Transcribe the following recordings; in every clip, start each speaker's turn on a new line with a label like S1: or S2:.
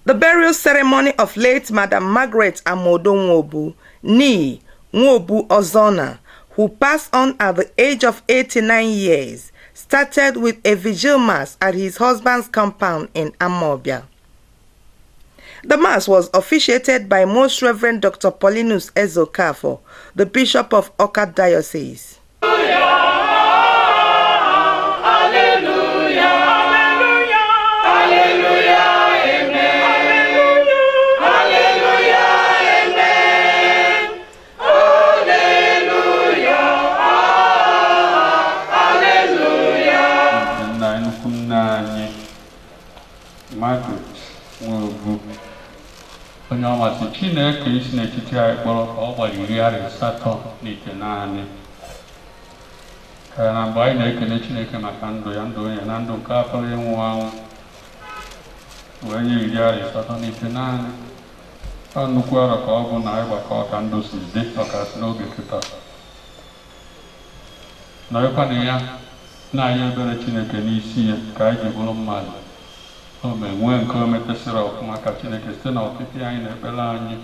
S1: The burial ceremony of late Madam Margaret Amodo Nwobu, Nee Nwobu Ozona, who passed on at the age of 89 years, started with a vigil mass at his husband's compound in Amobia. The mass was officiated by Most Reverend Dr. Paulinus Ezokafo, the Bishop of Awka Diocese.
S2: Margaret Nwobu onye ọmasị Chineke isi n'etiti anyị kpọrọ ka ọ gbara 89 ka na mgbe anyị na-ekele Chineke maka ndụ ya, ndụ onye na ndụ nke apụrụ ịnwụ anwụ wee nye 89 ọ nnukwu arọ ka ọ bụ na anyị gbakọ ka ndụ si dị ọkasị n'oge kịta nọrịkwana ya na anyị ebere Chineke n'isi ya ka anyị ji bụrụ mmadụ o nwee nke o metesịrị ọfụma ka Chineke site na ọpịpị anyị na ekpere anyị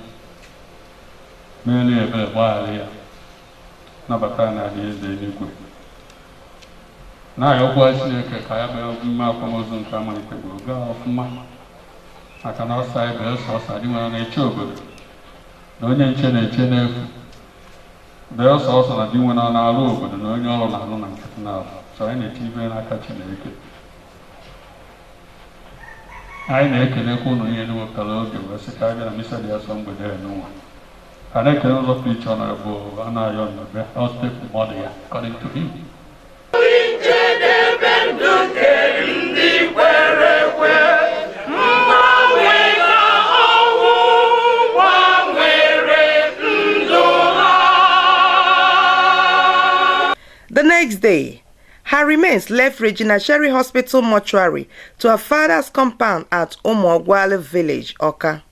S2: meere ebere gbaghara ya nabata n'ala eze eluigwe na-ayọkwa Chineke ka ya bee omume akwamozu nke amalitegoro gaa ọfụma maka na ọsa ebe ọsọ dị nwere na-eche obodo na onye nche na-eche n'efu bee ọsọ na dị nwere na-alụ obodo na onye ọrụ na-alụ na nkịtị na-alụ so anyị na-eche ibe n'aka Chineke. Anyị na-ekelekwa unu ihe n'wepụtara oge wee sị ka anyị bịa na misa dị asọ mgbede n'ụwa. Ka na-ekele ụzọ pụrụ iche ọ na-ebu Anayo Nnobe Hostep mmadụ ya according to him.
S1: The next day, her remains left Regina Sherry Hospital mortuary to her father's compound at Umuogwale village, Awka.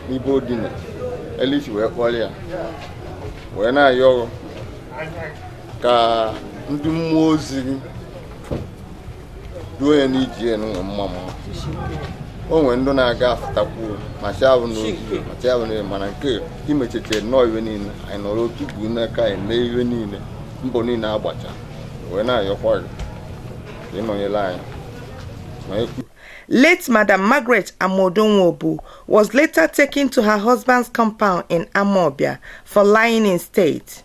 S3: Nibo dine elisi wee kpọrọ ya wee na-ayọ ka ndị mmụọ ozi duo ya n'iji ya n'ụwa mmamụ o nwere ndị na-aga afụtakwu ma chabụ n'oge ma chabụ n'ile mana nke imecheche nnọọ iwe niile anyị nọrọ otu bụ n'aka eme iwe niile mbọ niile agbacha wee na-ayọkwa gị ka ịnọnyere anyị ma ekwu.
S1: Late Madam Margaret Amodo Nwobu was later taken to her husband's compound in Amobia for lying in state.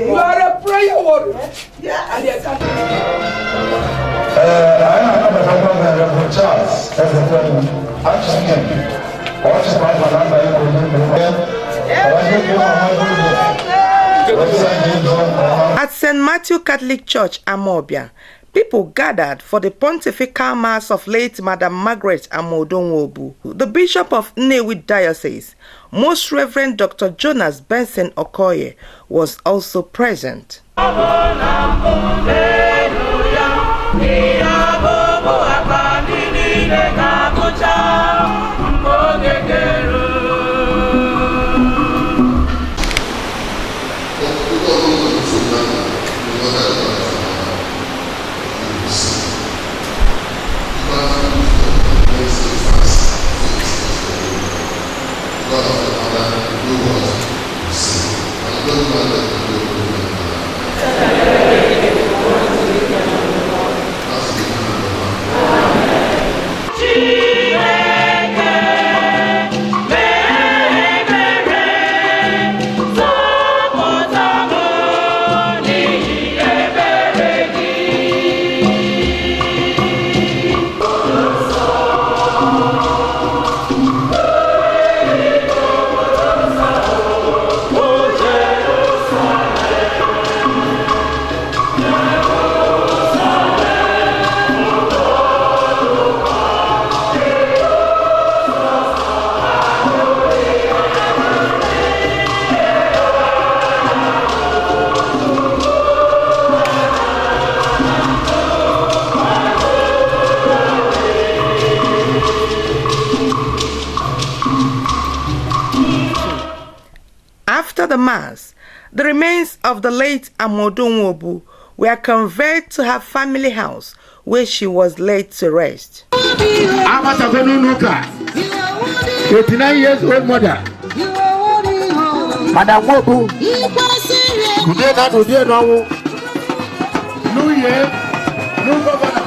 S4: You are a prayer warrior.
S1: At St. Matthew Catholic Church, Amobia, people gathered for the pontifical mass of late Madam Margaret Amodo Nwobu. The Bishop of Nee Nwobu Diocese, Most Reverend Dr. Jonas Benson Okoye was also present. After the mass, the remains of the late Amodo Nwobu were conveyed to her family house, where she was laid to rest.
S5: 89 years old mother. Madam Nwobu. Today now, New Year, new governor.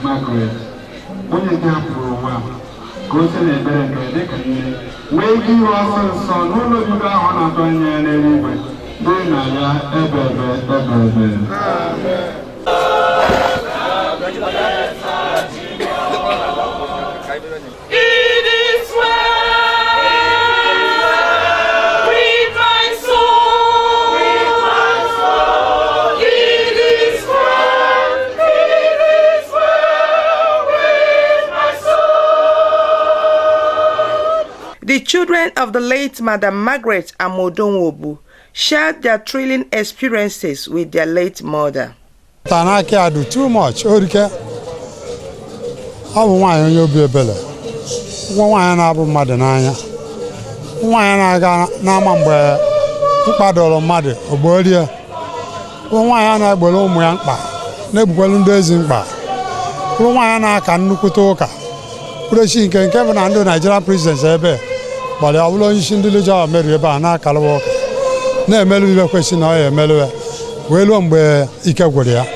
S2: Margaret, when you come for a while, go to the bed and get a wake you also, so no, you got on a bunny and anyway. Then I ever.
S1: The children of the late Madam Margaret Amodo Nwobu shared their thrilling experiences with their late mother.
S6: Tanaki adu too much. Orike. Abu nwanyi onye obi ebele. Nwanyi na-abụ mmadụ n'anya. Nwanyi na-aga n'ama mgbe mkpadoro mmadụ ogborie. Nwanyi na-egbere ụmụ ya mkpa, na-egbukwelu ndị ezi mkpa. Nwanyi na-aka nnukwute ụka. Prechi nke bụ na ndị Nigerian presidents ebe. Bale awulo yin ndị leja America ebe a na-akalawo na-emelu ibe kwesị na ọ emelu welu mgbe ike gwụrụ ya.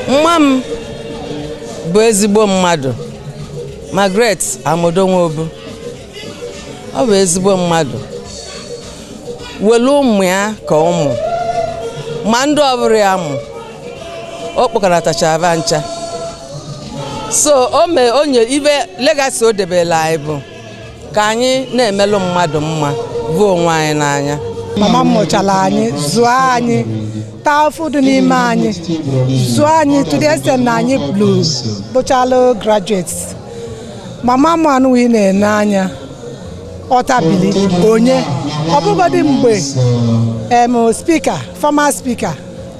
S7: Nwa m bụ ezigbo mmadụ, Margaret Amodo Nwobu. Ọ bụ ezigbo mmadụ. Welu ụmụ ya ka ụmụ. Ma ndị ọbụrụ ya mụ. O kpọkọrọtacha ava ncha. So onye ibe legacy o debela anyị bụ ka anyị na-emelụ mmadụ mma bụ onwe anyị n'anya.
S8: Mama mụchala anyị, zụọ anyị, taa ụfọdụ n'ime anyị, zụọ anyị to the extent na anyị bụchalụ graduates. Mama m anụghị na-ene anya ọtabili onye ọbụgodị mgbe speaker, former speaker,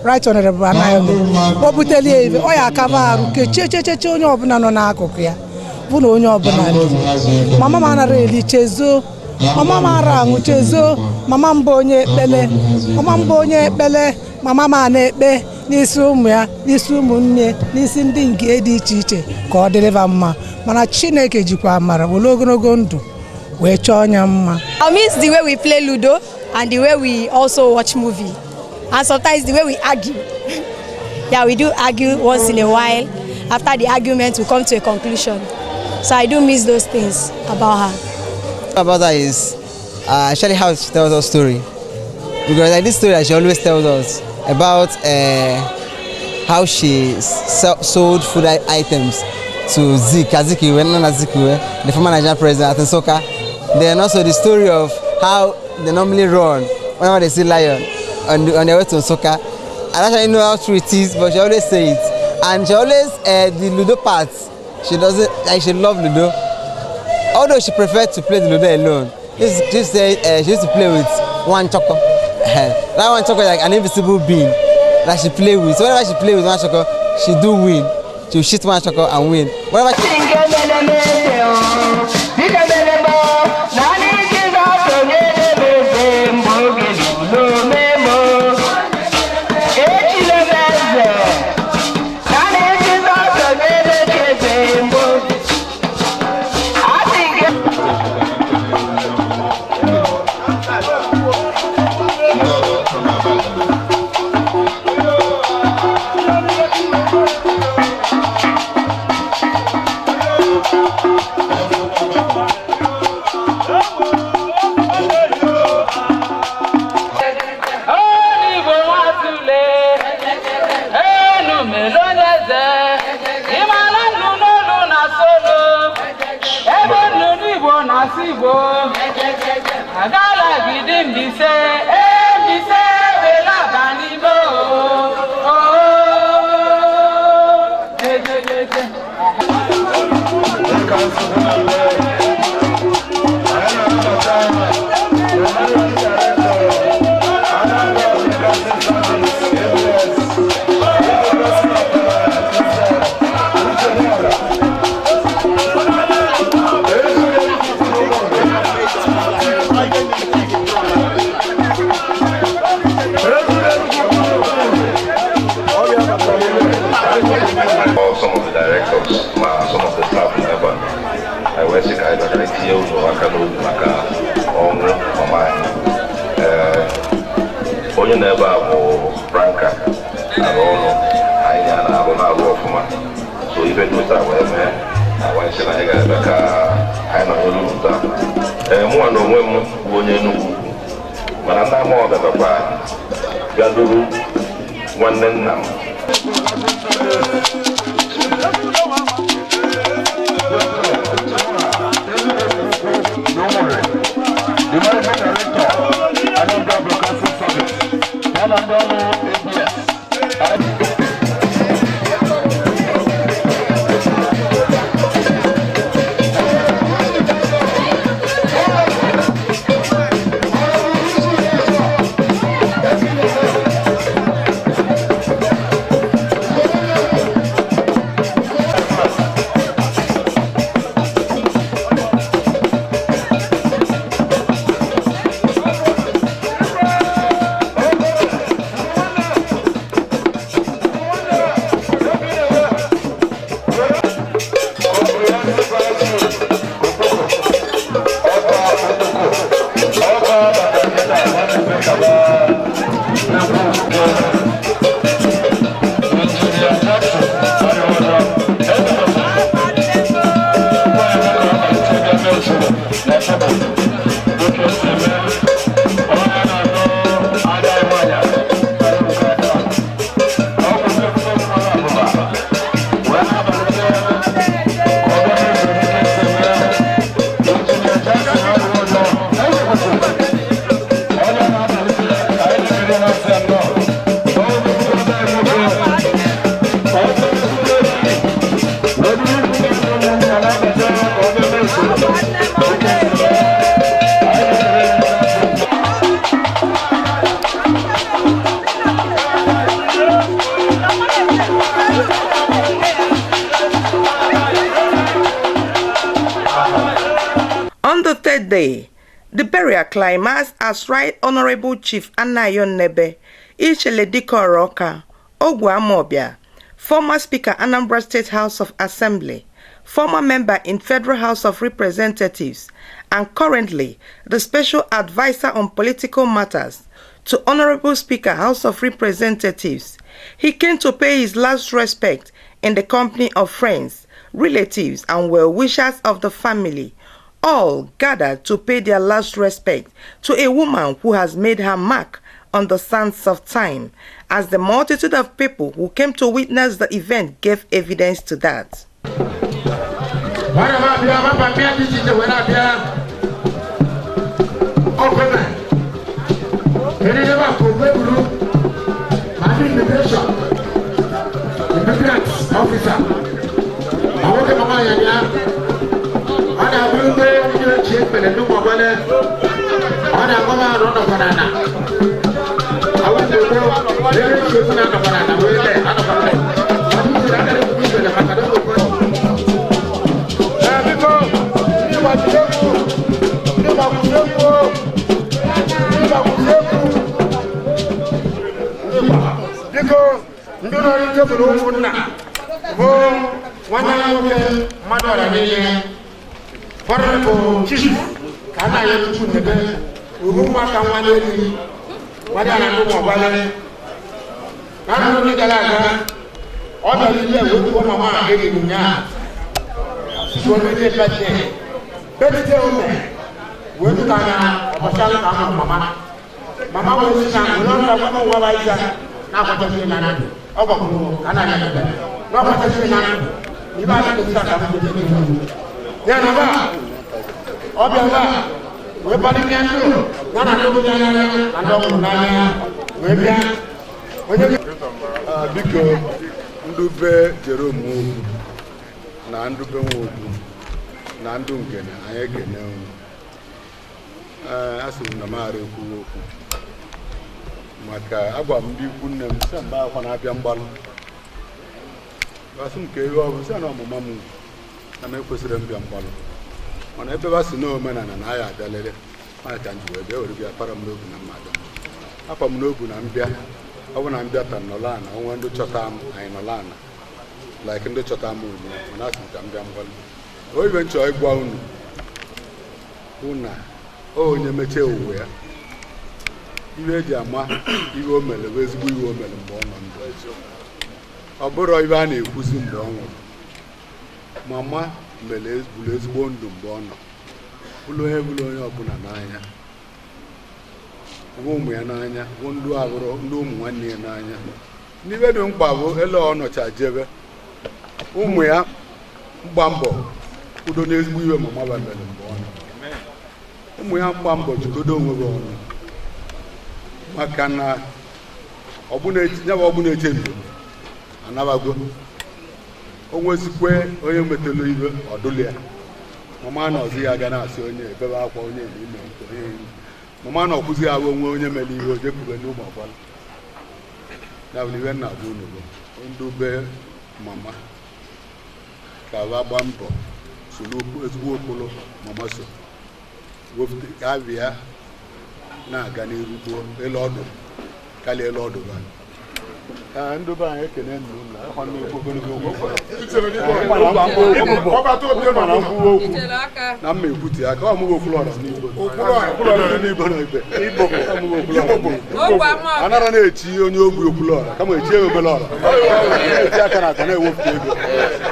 S8: Right Honorable Anayogo o butelie ibe ọ ya akaba arụ kechecheche onye ọbụla nọ n'akụkụ ya bụ na onye ọbụla dị. Mama m anara eli chezo, mama m ara aṅụ chezo, mama m bụ onye ekpele, mama m bụ onye ekpele, mama m na-ekpe n'isi ụmụ ya, n'isi ụmụnne, n'isi ndị nke dị iche iche ka ọ dịrịba mma. Mana Chineke jikwa amara were ogologo ndụ wee chọọ nya mma.
S9: I miss the way we play Ludo and the way we also watch movie. And sometimes the way we argue. Yeah, we do argue once in a while. After the argument, we come to a conclusion. So I do miss those things about her.
S10: About that is actually how she tells us story. Because like this story that she always tells us about how she sold food items to Azikiwe, known as Azikiwe, the former Nigerian president at Nsoka. Then also the story of how they normally run whenever they see lion on their way to Nsoka. I don't actually know how true it is, but she always say it. And she always, the Ludo part, she doesn't, like she loves Ludo. Although she preferred to play the Ludo alone. She used to play with one choco. That one choco is like an invisible being that she play with. So whenever she play with one choco, she do win. She will shoot one choco and win. Whenever she...
S11: So even with that, I want to say I know that. More no women when you know, but I'm not more than a bad. Ganduru, one then now.
S1: On the third day, the burial climaxed as Right Honorable Chief Anayon Nebe, Ichelediko Oroka, Ogwu Amobia, former Speaker Anambra State House of Assembly, former member in Federal House of Representatives, and currently the Special Advisor on Political Matters to Honorable Speaker House of Representatives. He came to pay his last respect in the company of friends, relatives, and well-wishers of the family, all gathered to pay their last respect to a woman who has made her mark on the sands of time, as the multitude of people who came to witness the event gave evidence to that.
S5: Biko ndube Jerome Nwobu na ndube Nwobu na ndu ngene anyị ekene unu. Asịrị na mara ekwu okwu maka agwa m ndị ikwu nne m sị mgbe akwa na-abịa mgbalụ asị m ka ihe ọ bụ sị na ọmụma m na m ekwesịrị mbịa mgbalụ mana ebe ba si na omenala na anyị abịalere mana ka nji wee bịa were bịa para m n'obu na mmadụ akwa m n'obu na mbịa ọ bụ na mbịa ta nọla ana onwe ndị chọta m anyị nọla ana like ndị chọta m unu mana asị m ka m bịa mgbalụ oyibe nchọ ịgwa unu hụ na onye mechie owuwe ya iwe eji ama iwe o mere bụ ezigbo iwe o mere mgbe ọ nọ ndụ ọ bụrụ ibe a na-ekwuzi mgbe ọ nwụrụ mama mere bụrụ ezigbo ndụ mgbe ọ nọ bụrụ onye ọbụla n'anya bụ ụmụ ya n'anya bụ ndụ abụrụ ndị ụmụ nwanne ya n'anya n'ibe dị mkpa bụ ele ọ nọcha jebe ụmụ ya mgba mbọ kwudo n'ezigbo iwe mama mere mgbe ọ nọ ụmụ ya mgba mbọ jikodo onwe gị ọnụ maka na ọbụna eche ndụ anabago onwezikwe onye metelu ibe ọdụlụ ya mama na ọzi ya ga na-asị onye ebebe akwa onye n'ime onye mama na ọkwụzi ya bụ onwe onye mere ihe ojekwube n'ụmụ ọgbala ya bụ iwe nna bụ unu ndị ube mama ka agba mbọ so ezigbo okporo mama so ka bịa na-aga n'iru gboo elu ọdụ karịa elu ọdụ ba ndị be anyị ekene nna ụlọ ịkwa nnukwu ogologo na mma ekwuti aka ọmụghị okwulọra n'igbo anara na-echi onye ogbi okwulọra kama echi ego obele ọra eti aka na aka na-ewepụta ego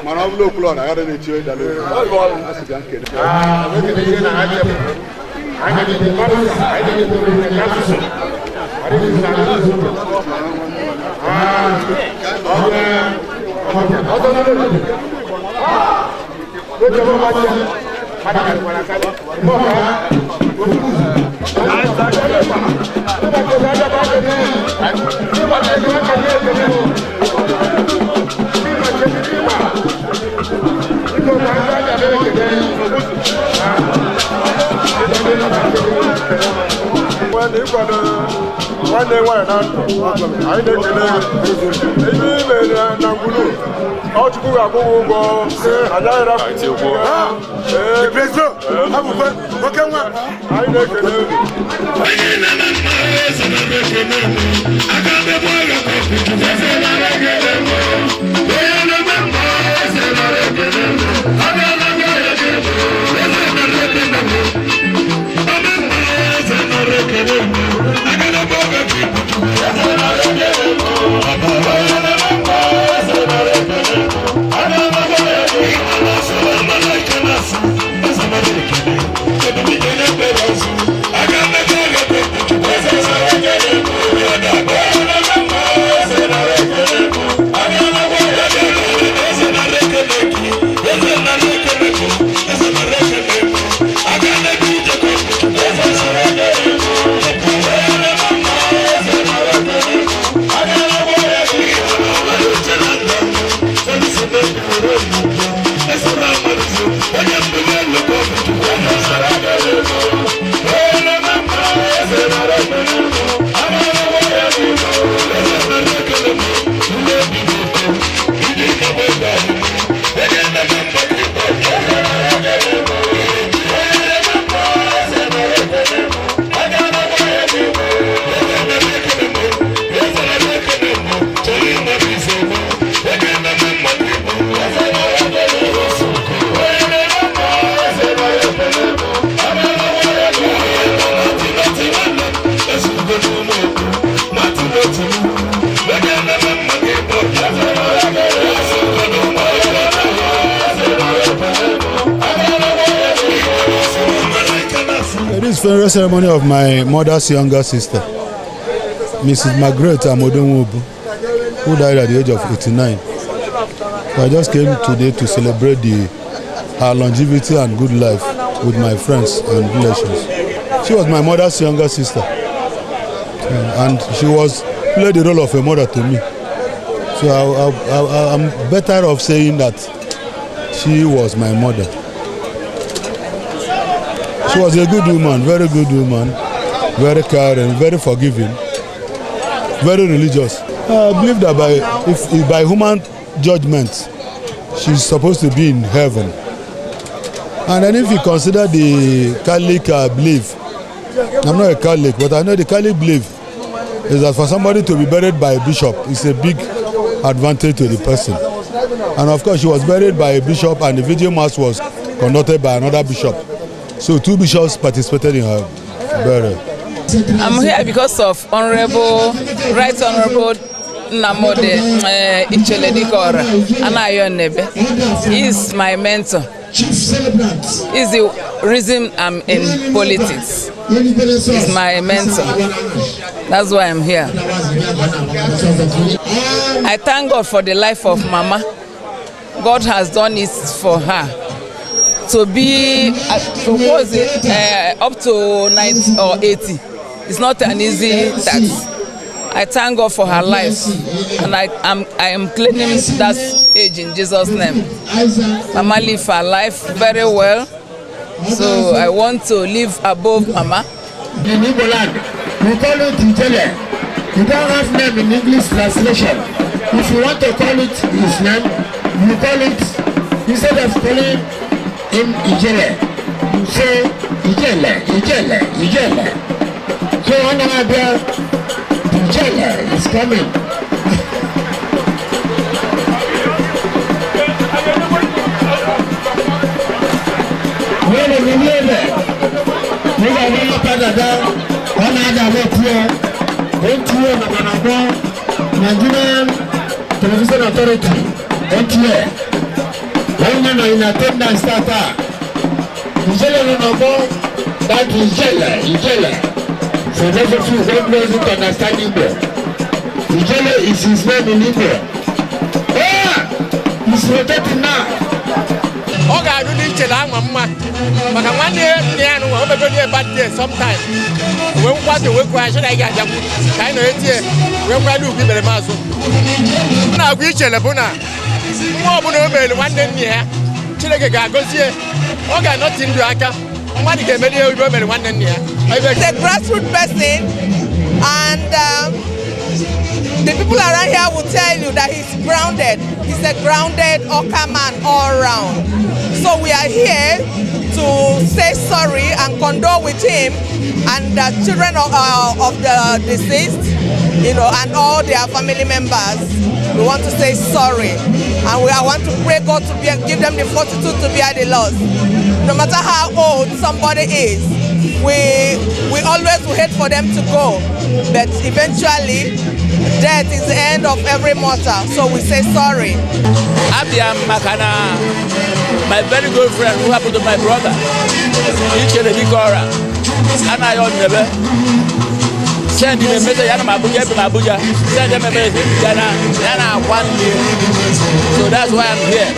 S5: mana ọ bụla okwulọra agara na-echi onye dara ego asị ka nkene nwanne nwanyị na ndụ anyị na-ekele ebe ime na ngwulu ọchukwu ga-akwụghị ụgwọ agaghị anyị na-ekele
S12: I got
S5: This funeral ceremony of my mother's younger sister, Mrs. Margaret Amodo Nwobu, who died at the age of 89. So I just came today to celebrate her longevity and good life with my friends and relations. She was my mother's younger sister, and she played the role of a mother to me. So I'm better off saying that she was my mother. She was a good woman, very good woman, very caring, very forgiving, very religious. I believe that by human judgment, she's supposed to be in heaven. And then if you consider the Catholic belief, I'm not a Catholic, but I know the Catholic belief is that for somebody to be buried by a bishop is a big advantage to the person. And of course, she was buried by a bishop, and the video mass was conducted by another bishop. So 2 bishops participated in her burial.
S12: I'm here because of Honorable Namode Icheledikora Anayo Nebe. He is my mentor. He's the reason I'm in politics. He's my mentor. That's why I'm here. I thank God for the life of Mama. God has done it for her. To be up to 90 or 80, it's not an easy task. I thank God for her life, and I am claiming that age in Jesus' name. Mama lived her life very well, so I want to live above Mama.
S13: In Igbo land, we call it Ijele. You don't have name in English translation. If you want to call it his name, you call it, instead of calling him Ijele, you say Ijele, Ijele, Ijele. So when I hear Ijele is coming. When we hear that, we are going to put down one other here, Nigerian Television Authority, NTA. One man in attendance starter. Ijele no more. That Ijele, Ijele. For those of you who don't understand Igbo, Ijele is his name in Igbo. He's rotating now.
S14: Oga do this chela mama. Maka one day near no we go near bad day sometimes. We want to work kwa shona ya jamu. Kai no etie. We kwa do bi bere maso. Na gwi chele bona. Mo bu no bele one day near. Chileke ga gozie. Oga nothing do aka. Mmadụ ga-emeli ewu ibe o mere nwanne nne ya.
S15: He's a grassroots person, and the people around here will tell you that he's grounded. He's a grounded Oka man all around. So we are here to say sorry and condole with him and the children of the deceased, and all their family members. We want to say sorry, and I want to pray God to give them the fortitude to bear the loss. No matter how old somebody is, we always will hate for them to go, but eventually death is the end of every mortal, so we say sorry.
S14: Abia Makana, my very good friend who happened to my brother, Ichele Dikora, and I on never send him a message, Abuja, send him a message, Yana 1 year. So that's why I'm here.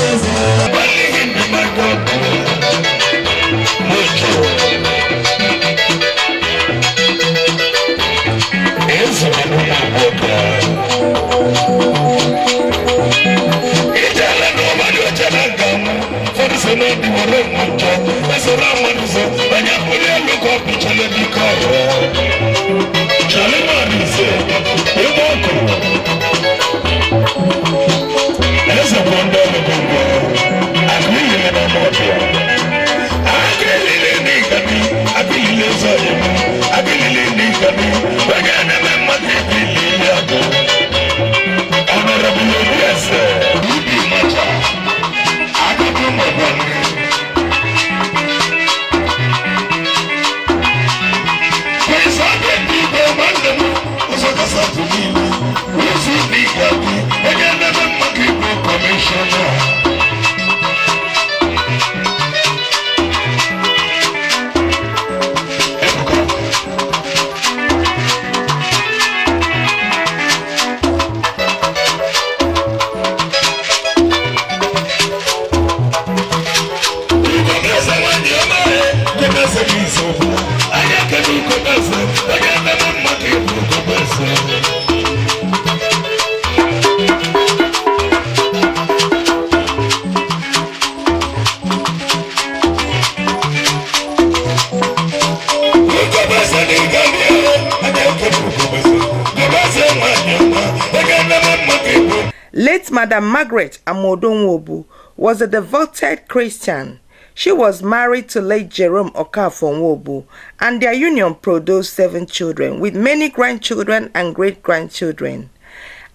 S1: Late Madam Margaret Amodo Nwobu was a devoted Christian. She was married to late Jerome Okafor Nwobu, and their union produced 7 children, with many grandchildren and great-grandchildren.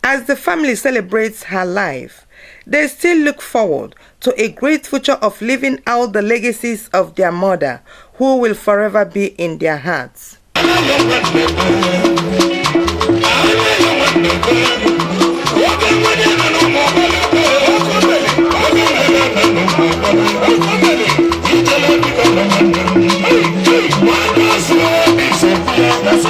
S1: As the family celebrates her life, they still look forward to a great future of living out the legacies of their mother, who will forever be in their hearts.
S13: That's